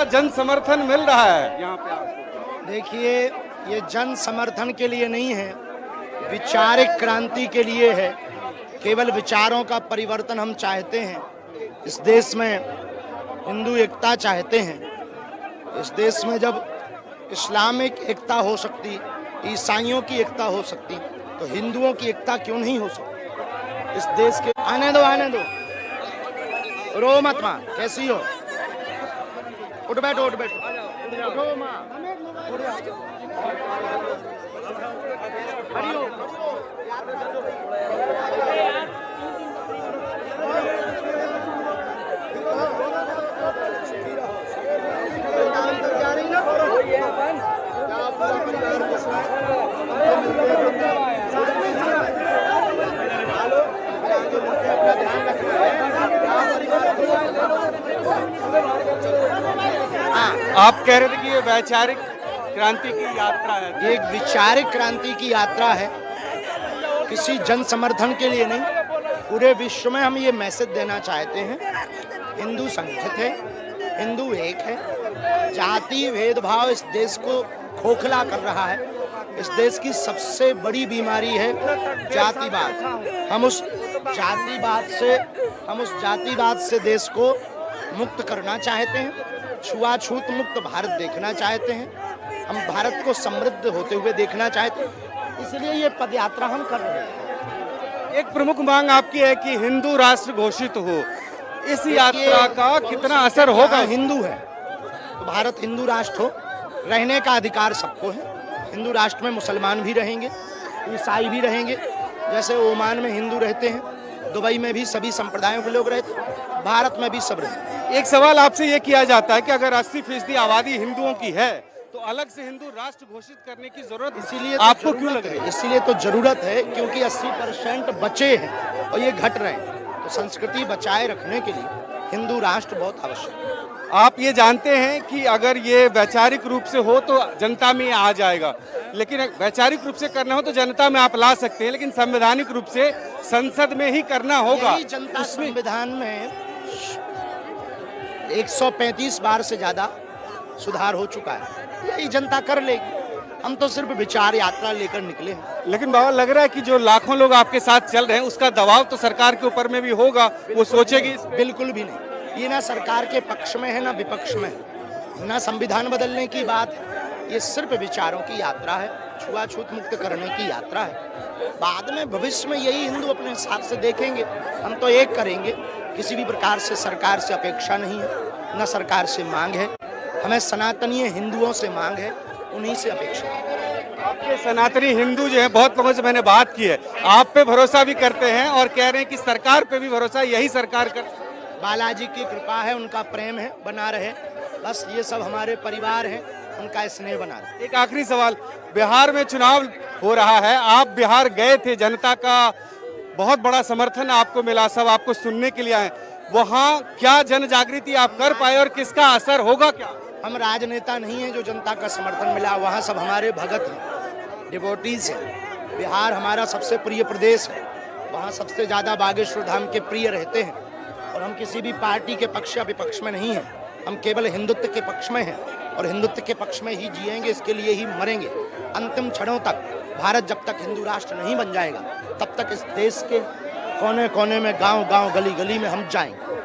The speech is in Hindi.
जन समर्थन मिल रहा है यहाँ पे आपको? देखिए, ये जन समर्थन के लिए नहीं है, विचारिक क्रांति के लिए है। केवल विचारों का परिवर्तन हम चाहते हैं। इस देश में हिंदू एकता चाहते हैं। इस देश में जब इस्लामिक एकता हो सकती, ईसाइयों की एकता हो सकती, तो हिंदुओं की एकता क्यों नहीं हो सकती? इस देश के आने दो, रो मत माँ, कैसी हो? उठ बैठो, उठो माँ, खड़ी हो। आप कह रहे थे कि ये वैचारिक क्रांति की यात्रा है। ये एक विचारिक क्रांति की यात्रा है, किसी जन समर्थन के लिए नहीं। पूरे विश्व में हम ये मैसेज देना चाहते हैं, हिंदू संगठित है, हिंदू एक है। जाति भेदभाव इस देश को खोखला कर रहा है। इस देश की सबसे बड़ी बीमारी है जातिवाद। हम उस जातिवाद से देश को मुक्त करना चाहते हैं। छुआछूत मुक्त भारत देखना चाहते हैं। हम भारत को समृद्ध होते हुए देखना चाहते हैं, इसलिए ये पदयात्रा हम कर रहे हैं। एक प्रमुख मांग आपकी है कि हिंदू राष्ट्र घोषित हो। इस यात्रा का कितना असर होगा? हिंदू है तो भारत हिंदू राष्ट्र हो, रहने का अधिकार सबको है। हिंदू राष्ट्र में मुसलमान भी रहेंगे, ईसाई भी रहेंगे, जैसे ओमान में हिंदू रहते हैं, दुबई में भी सभी संप्रदायों के लोग रहते हैं, भारत में भी सब रहते हैं। एक सवाल आपसे ये किया जाता है कि अगर 80% आबादी हिंदुओं की है तो अलग से हिंदू राष्ट्र घोषित करने की जरूरत इसीलिए आपको क्यों लग रही है? इसीलिए तो जरूरत है क्योंकि 80% बचे हैं और ये घट रहे हैं। तो संस्कृति बचाए रखने के लिए हिंदू राष्ट्र बहुत आवश्यक है। आप ये जानते हैं कि अगर ये वैचारिक रूप से हो तो जनता में आ जाएगा, लेकिन वैचारिक रूप से करना हो तो जनता में आप ला सकते हैं, लेकिन संवैधानिक रूप से संसद में ही करना होगा। जनता संविधान में 135 बार से ज्यादा सुधार हो चुका है, यही जनता कर लेगी। हम तो सिर्फ विचार यात्रा लेकर निकले हैं। लेकिन बाबा, लग रहा है कि जो लाखों लोग आपके साथ चल रहे हैं उसका दबाव तो सरकार के ऊपर में भी होगा, वो सोचेगी। बिल्कुल भी नहीं, ये ना सरकार के पक्ष में है ना विपक्ष में है, ना संविधान बदलने की बात है। ये सिर्फ विचारों की यात्रा है, छुआछूत मुक्त करने की यात्रा है। बाद में भविष्य में यही हिंदू अपने हिसाब से देखेंगे। हम तो एक करेंगे, किसी भी प्रकार से सरकार से अपेक्षा नहीं है, न सरकार से मांग है। हमें सनातनीय हिंदुओं से मांग है, उन्हीं से अपेक्षा है। आपके सनातनी हिंदू जो है, बहुत लोगों से मैंने बात की है, आप पे भरोसा भी करते हैं और कह रहे हैं कि सरकार पे भी भरोसा, यही सरकार कर। बालाजी की कृपा है, उनका प्रेम है, बना रहे। बस ये सब हमारे परिवार हैं, उनका स्नेह बना रहे। एक आखिरी सवाल, बिहार में चुनाव हो रहा है, आप बिहार गए थे, जनता का बहुत बड़ा समर्थन आपको मिला, सब आपको सुनने के लिए आए। वहाँ क्या जन जागृति आप कर पाए और किसका असर होगा? क्या हम राजनेता नहीं हैं जो जनता का समर्थन मिला, वहाँ सब हमारे भगत हैं, डिवोटीज हैं। बिहार हमारा सबसे प्रिय प्रदेश है, वहाँ सबसे ज़्यादा बागेश्वर धाम के प्रिय रहते हैं। और हम किसी भी पार्टी के पक्ष या विपक्ष में नहीं हैं, हम केवल हिंदुत्व के पक्ष में हैं और हिंदुत्व के पक्ष में ही जिएंगे, इसके लिए ही मरेंगे अंतिम क्षणों तक। भारत जब तक हिंदू राष्ट्र नहीं बन जाएगा तब तक इस देश के कोने कोने में, गांव गांव, गली गली में हम जाएंगे।